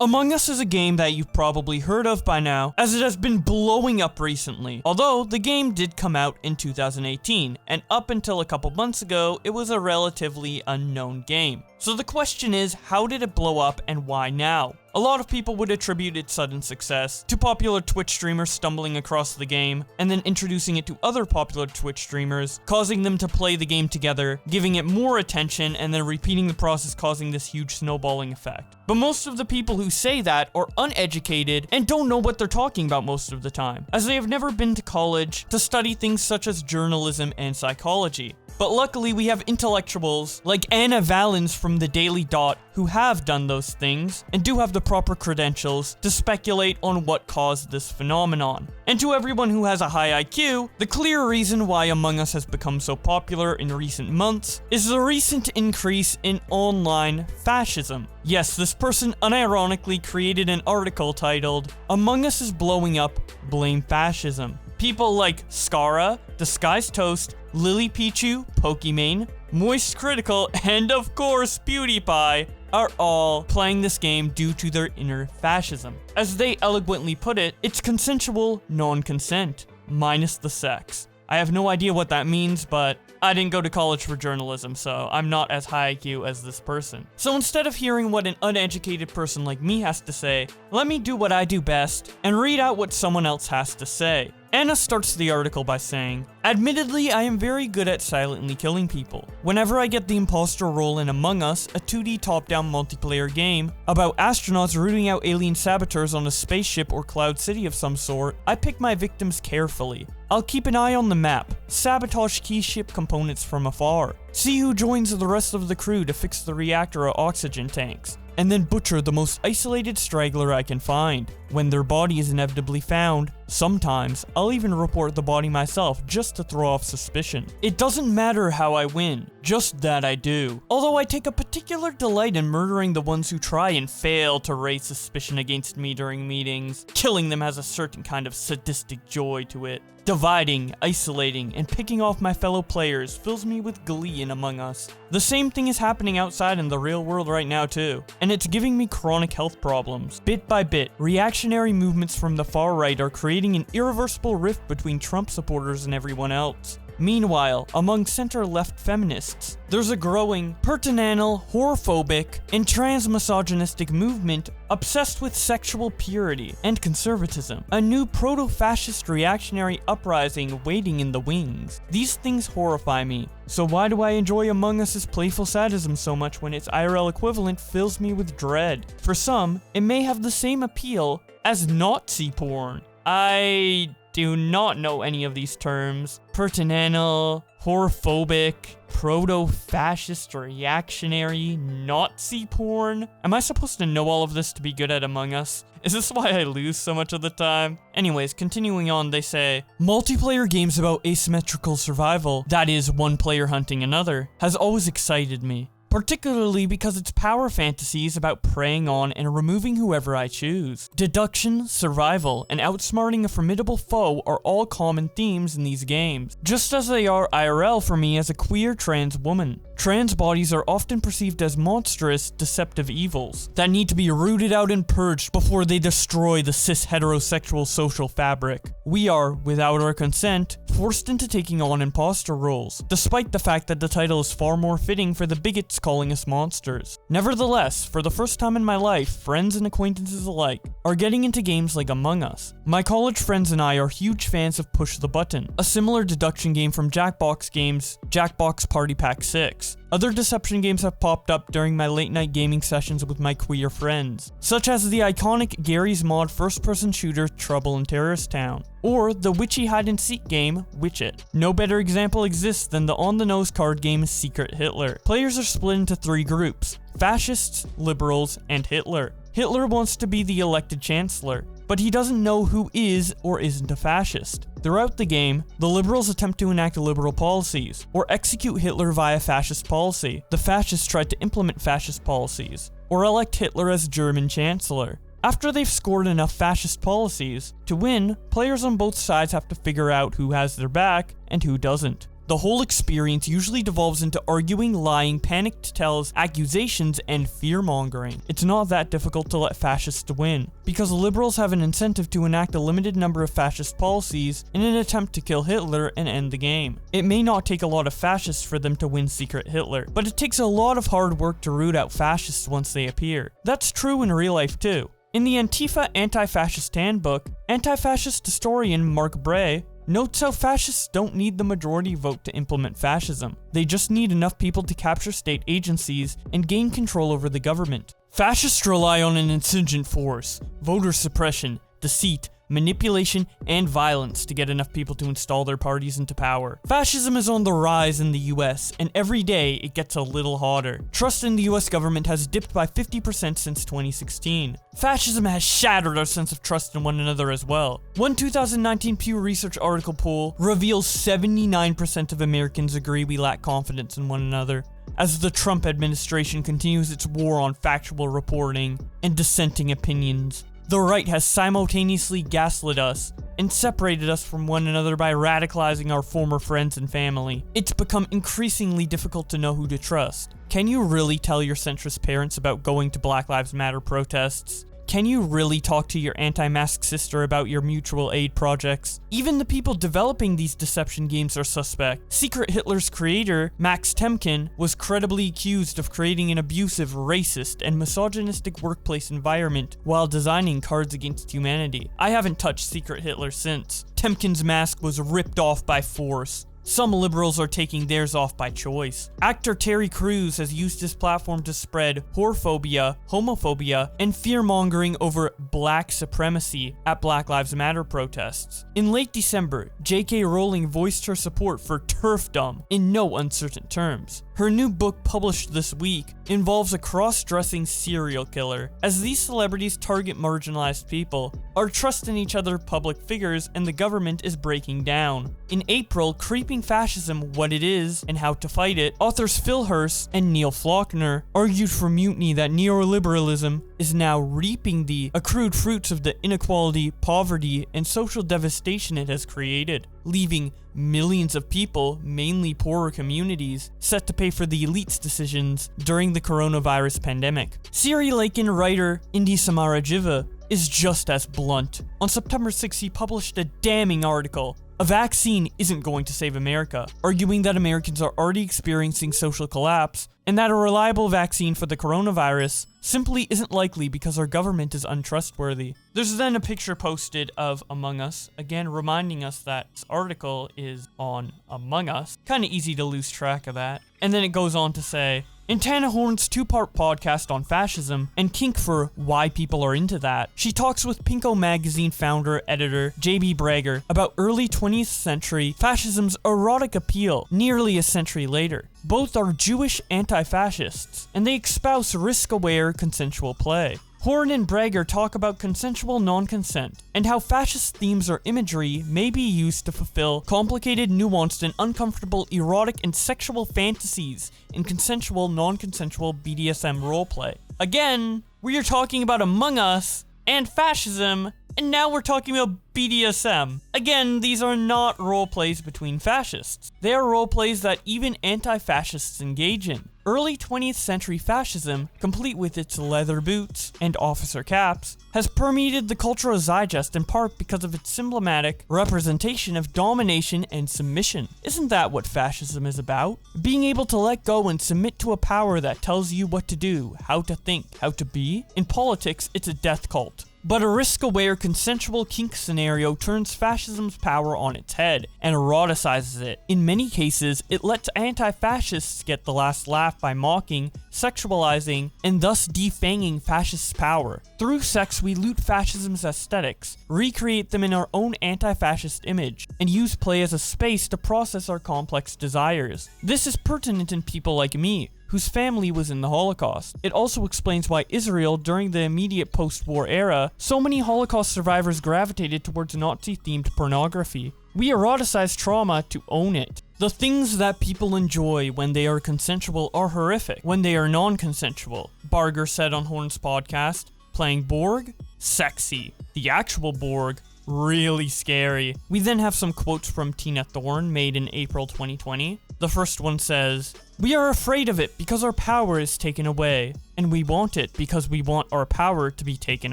Among Us is a game that you've probably heard of by now, as it has been blowing up recently. Although, the game did come out in 2018, and up until a couple months ago, it was a relatively unknown game. So the question is, how did it blow up and why now? A lot of people would attribute its sudden success to popular Twitch streamers stumbling across the game, and then introducing it to other popular Twitch streamers, causing them to play the game together, giving it more attention, and then repeating the process, causing this huge snowballing effect. But most of the people who say that are uneducated and don't know what they're talking about most of the time, as they have never been to college to study things such as journalism and psychology. But luckily, we have intellectuals like Anna Valens from the Daily Dot who have done those things and do have the proper credentials to speculate on what caused this phenomenon. And to everyone who has a high IQ, the clear reason why Among Us has become so popular in recent months is the recent increase in online fascism. Yes, this person unironically created an article titled, "Among Us is blowing up, blame fascism." People like Skara, Disguised Toast, Lily Pichu, Pokimane, Moist Critical, and of course PewDiePie are all playing this game due to their inner fascism. As they eloquently put it, it's consensual non-consent, minus the sex. I have no idea what that means, but I didn't go to college for journalism, so I'm not as high IQ as this person. So instead of hearing what an uneducated person like me has to say, let me do what I do best and read out what someone else has to say. Anna starts the article by saying, "Admittedly, I am very good at silently killing people. Whenever I get the imposter role in Among Us, a 2D top-down multiplayer game about astronauts rooting out alien saboteurs on a spaceship or cloud city of some sort, I pick my victims carefully. I'll keep an eye on the map, sabotage key ship components from afar, see who joins the rest of the crew to fix the reactor or oxygen tanks, and then butcher the most isolated straggler I can find. When their body is inevitably found, sometimes I'll even report the body myself just to throw off suspicion. It doesn't matter how I win, just that I do. Although I take a particular delight in murdering the ones who try and fail to raise suspicion against me during meetings. Killing them has a certain kind of sadistic joy to it. Dividing, isolating, and picking off my fellow players fills me with glee in Among Us. The same thing is happening outside in the real world right now too, and it's giving me chronic health problems. Bit by bit, reactionary movements from the far right are creating an irreversible rift between Trump supporters and everyone else. Meanwhile, among center-left feminists, there's a growing, pertinanal, horophobic, and trans-misogynistic movement obsessed with sexual purity and conservatism. A new proto-fascist reactionary uprising waiting in the wings. These things horrify me. So why do I enjoy Among Us's playful sadism so much when its IRL equivalent fills me with dread? For some, it may have the same appeal as Nazi porn. I do not know any of these terms. Pertinanal, horophobic, proto-fascist, reactionary, Nazi porn? Am I supposed to know all of this to be good at Among Us? Is this why I lose so much of the time? Anyways, continuing on, they say, multiplayer games about asymmetrical survival, that is, one player hunting another, has always excited me. Particularly because its power fantasies about preying on and removing whoever I choose. Deduction, survival, and outsmarting a formidable foe are all common themes in these games, just as they are IRL for me as a queer trans woman. Trans bodies are often perceived as monstrous, deceptive evils that need to be rooted out and purged before they destroy the cis heterosexual social fabric. We are, without our consent, forced into taking on imposter roles, despite the fact that the title is far more fitting for the bigots calling us monsters. Nevertheless, for the first time in my life, friends and acquaintances alike are getting into games like Among Us. My college friends and I are huge fans of Push the Button, a similar deduction game from Jackbox Games' Jackbox Party Pack 6. Other deception games have popped up during my late night gaming sessions with my queer friends, such as the iconic Gary's Mod first-person shooter Trouble in Terrorist Town, or the witchy hide-and-seek game Witch It. No better example exists than the on-the-nose card game Secret Hitler. Players are split into 3 groups: fascists, liberals, and Hitler. Hitler wants to be the elected chancellor, but he doesn't know who is or isn't a fascist. Throughout the game, the liberals attempt to enact liberal policies, or execute Hitler via fascist policy. The fascists try to implement fascist policies, or elect Hitler as German chancellor. After they've scored enough fascist policies, to win, players on both sides have to figure out who has their back and who doesn't. The whole experience usually devolves into arguing, lying, panicked tells, accusations, and fear-mongering. It's not that difficult to let fascists win, because liberals have an incentive to enact a limited number of fascist policies in an attempt to kill Hitler and end the game. It may not take a lot of fascists for them to win Secret Hitler, but it takes a lot of hard work to root out fascists once they appear. That's true in real life too. In the Antifa Anti-Fascist Handbook, anti-fascist historian Mark Bray notes how fascists don't need the majority vote to implement fascism. They just need enough people to capture state agencies and gain control over the government. Fascists rely on an insurgent force, voter suppression, deceit, manipulation, and violence to get enough people to install their parties into power. Fascism is on the rise in the US, and every day it gets a little hotter. Trust in the US government has dipped by 50% since 2016. Fascism has shattered our sense of trust in one another as well. One 2019 Pew Research article poll reveals 79% of Americans agree we lack confidence in one another, as the Trump administration continues its war on factual reporting and dissenting opinions. The right has simultaneously gaslit us and separated us from one another by radicalizing our former friends and family. It's become increasingly difficult to know who to trust. Can you really tell your centrist parents about going to Black Lives Matter protests? Can you really talk to your anti-mask sister about your mutual aid projects? Even the people developing these deception games are suspect. Secret Hitler's creator, Max Temkin, was credibly accused of creating an abusive, racist, and misogynistic workplace environment while designing Cards Against Humanity. I haven't touched Secret Hitler since. Temkin's mask was ripped off by force. Some liberals are taking theirs off by choice. Actor Terry Crews has used his platform to spread whorephobia, homophobia, and fear-mongering over black supremacy at Black Lives Matter protests. In late December, J.K. Rowling voiced her support for TERFdom in no uncertain terms. Her new book, published this week, involves a cross-dressing serial killer. As these celebrities target marginalized people, our trust in each other public figures and the government is breaking down. In April, Creeping Fascism, What It Is and How to Fight It, authors Phil Hurst and Neil Faulkner argued for Mutiny that neoliberalism is now reaping the accrued fruits of the inequality, poverty, and social devastation it has created, leaving millions of people, mainly poorer communities, set to pay for the elite's decisions during the coronavirus pandemic. Sri Lankan writer Indi Samarajiva is just as blunt. On September 6, he published a damning article. A vaccine isn't going to save America, arguing that Americans are already experiencing social collapse and that a reliable vaccine for the coronavirus simply isn't likely because our government is untrustworthy. There's then a picture posted of Among Us, again reminding us that this article is on Among Us. Kinda easy to lose track of that. And then it goes on to say, in Tana Horn's two-part podcast on fascism and kink for why people are into that, she talks with Pinko magazine founder, editor, J.B. Brager about early 20th century fascism's erotic appeal nearly a century later. Both are Jewish anti-fascists, and they espouse risk-aware consensual play. Horn and Brager talk about consensual non-consent, and how fascist themes or imagery may be used to fulfill complicated, nuanced, and uncomfortable erotic and sexual fantasies in consensual, non-consensual BDSM roleplay. Again, we are talking about Among Us and fascism, and now we're talking about BDSM. Again, these are not roleplays between fascists. They are roleplays that even anti-fascists engage in. Early 20th century fascism, complete with its leather boots and officer caps, has permeated the cultural zeitgeist in part because of its emblematic representation of domination and submission. Isn't that what fascism is about? Being able to let go and submit to a power that tells you what to do, how to think, how to be? In politics, it's a death cult. But a risk-aware consensual kink scenario turns fascism's power on its head and eroticizes it. In many cases, it lets anti-fascists get the last laugh by mocking, sexualizing, and thus defanging fascists' power. Through sex, we loot fascism's aesthetics, recreate them in our own anti-fascist image, and use play as a space to process our complex desires. This is pertinent in people like me, whose family was in the Holocaust. It also explains why Israel, during the immediate post-war era, so many Holocaust survivors gravitated towards Nazi-themed pornography. We eroticize trauma to own it. The things that people enjoy when they are consensual are horrific when they are non-consensual. Barger said on Horn's podcast, playing Borg? Sexy. The actual Borg? really scary. We then have some quotes from Tina Thorne made in April 2020. The first one says, "We are afraid of it because our power is taken away, and we want it because we want our power to be taken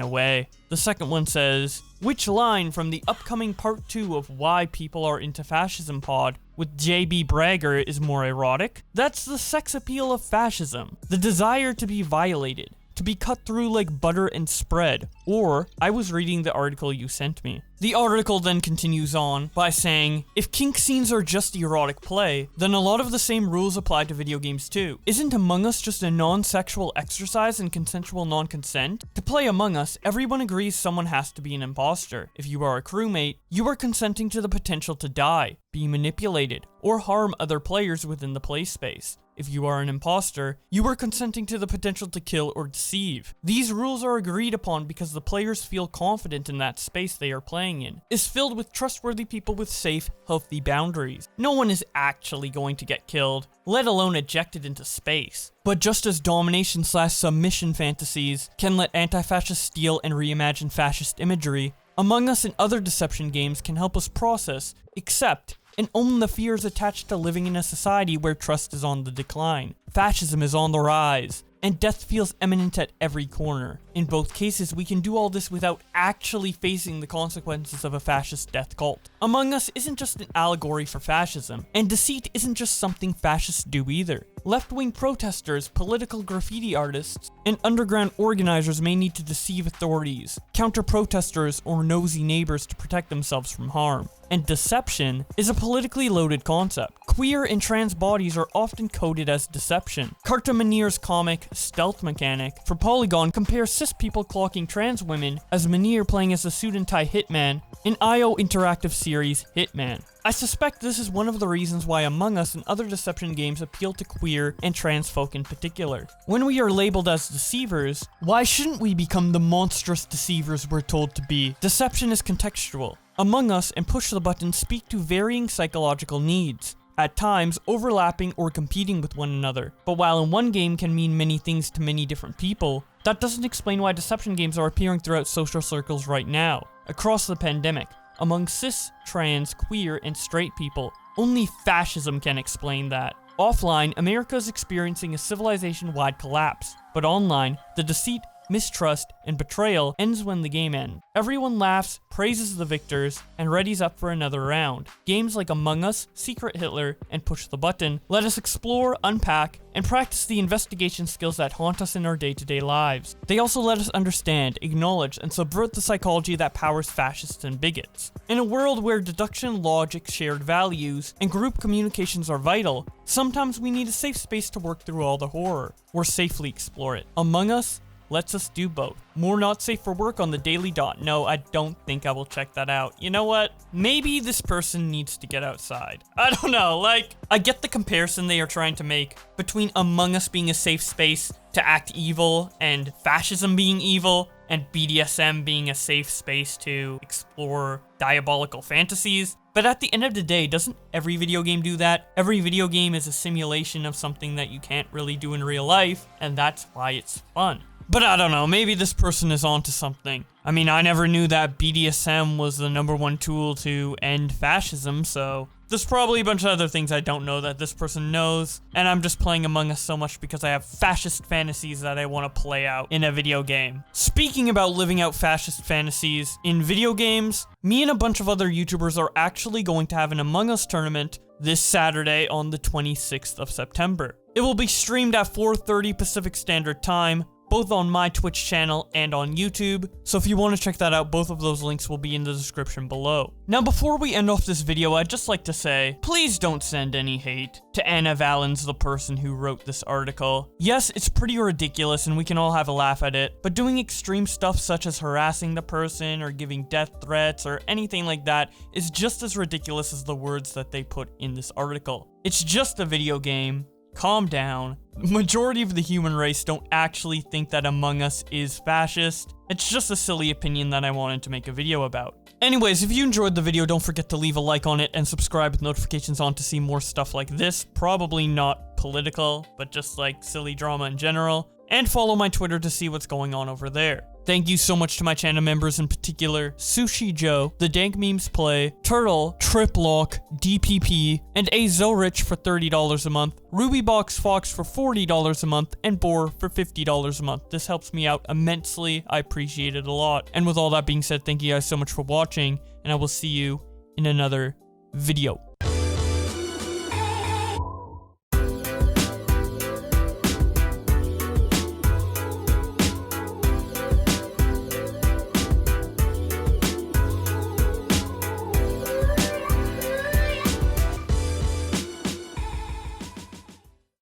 away." The second one says, "Which line from the upcoming part 2 of Why People Are Into Fascism pod with JB Bragger is more erotic? That's the sex appeal of fascism. The desire to be violated, to be cut through like butter and spread." Or, I was reading the article you sent me. The article then continues on by saying, "If kink scenes are just erotic play, then a lot of the same rules apply to video games too. Isn't Among Us just a non-sexual exercise in consensual non-consent? To play Among Us, everyone agrees someone has to be an imposter. If you are a crewmate, you are consenting to the potential to die, be manipulated, or harm other players within the play space. If you are an imposter, you are consenting to the potential to kill or deceive. These rules are agreed upon because the players feel confident in that space they are playing in is filled with trustworthy people with safe, healthy boundaries. No one is actually going to get killed, let alone ejected into space. But just as domination/submission fantasies can let anti-fascists steal and reimagine fascist imagery, Among Us and other deception games can help us process, accept, and own the fears attached to living in a society where trust is on the decline, fascism is on the rise, and death feels imminent at every corner. In both cases, we can do all this without actually facing the consequences of a fascist death cult. Among Us isn't just an allegory for fascism, and deceit isn't just something fascists do either. Left-wing protesters, political graffiti artists, and underground organizers may need to deceive authorities, counter-protesters, or nosy neighbors to protect themselves from harm. And deception is a politically loaded concept. Queer and trans bodies are often coded as deception. Carta Manier's comic, Stealth Mechanic, for Polygon compares cis people clocking trans women as Manier playing as the suit and tie hitman in IO interactive series Hitman. I suspect this is one of the reasons why Among Us and other deception games appeal to queer and trans folk in particular. When we are labeled as deceivers, why shouldn't we become the monstrous deceivers we're told to be? Deception is contextual. Among Us and Push the Button speak to varying psychological needs, at times overlapping or competing with one another. But while in one game can mean many things to many different people, that doesn't explain why deception games are appearing throughout social circles right now, across the pandemic, among cis, trans, queer, and straight people. Only fascism can explain that. Offline, America is experiencing a civilization-wide collapse, but online, the deceit, mistrust, and betrayal ends when the game ends. Everyone laughs, praises the victors, and readies up for another round. Games like Among Us, Secret Hitler, and Push the Button let us explore, unpack, and practice the investigation skills that haunt us in our day-to-day lives. They also let us understand, acknowledge, and subvert the psychology that powers fascists and bigots. In a world where deduction, logic, shared values, and group communications are vital, sometimes we need a safe space to work through all the horror, or safely explore it. Among Us lets us do both. More not safe for work on the Daily Dot. No, I don't think I will check that out. You know what? Maybe this person needs to get outside. I don't know, like, I get the comparison they are trying to make between Among Us being a safe space to act evil and fascism being evil, and BDSM being a safe space to explore diabolical fantasies. But at the end of the day, doesn't every video game do that? Every video game is a simulation of something that you can't really do in real life, and that's why it's fun. But I don't know, maybe this person is onto something. I mean, I never knew that BDSM was the #1 tool to end fascism, so there's probably a bunch of other things I don't know that this person knows, and I'm just playing Among Us so much because I have fascist fantasies that I want to play out in a video game. Speaking about living out fascist fantasies in video games, me and a bunch of other YouTubers are actually going to have an Among Us tournament this Saturday on the 26th of September. It will be streamed at 4:30 Pacific Standard Time, both on my Twitch channel and on YouTube, so if you want to check that out, both of those links will be in the description below. Now, before we end off this video, I'd just like to say, please don't send any hate to Anna Valens, the person who wrote this article. Yes, it's pretty ridiculous and we can all have a laugh at it, but doing extreme stuff such as harassing the person or giving death threats or anything like that is just as ridiculous as the words that they put in this article. It's just a video game. Calm down. Majority of the human race don't actually think that Among Us is fascist. It's just a silly opinion that I wanted to make a video about. Anyways, if you enjoyed the video, don't forget to leave a like on it and subscribe with notifications on to see more stuff like this. Probably not political, but just like silly drama in general. And follow my Twitter to see what's going on over there. Thank you so much to my channel members, in particular Sushi Joe, The Dank Memes Play, Turtle, Triplock, DPP, and Azorich for $30 a month, Rubybox Fox for $40 a month, and Boar for $50 a month. This helps me out immensely. I appreciate it a lot. And with all that being said, thank you guys so much for watching, and I will see you in another video.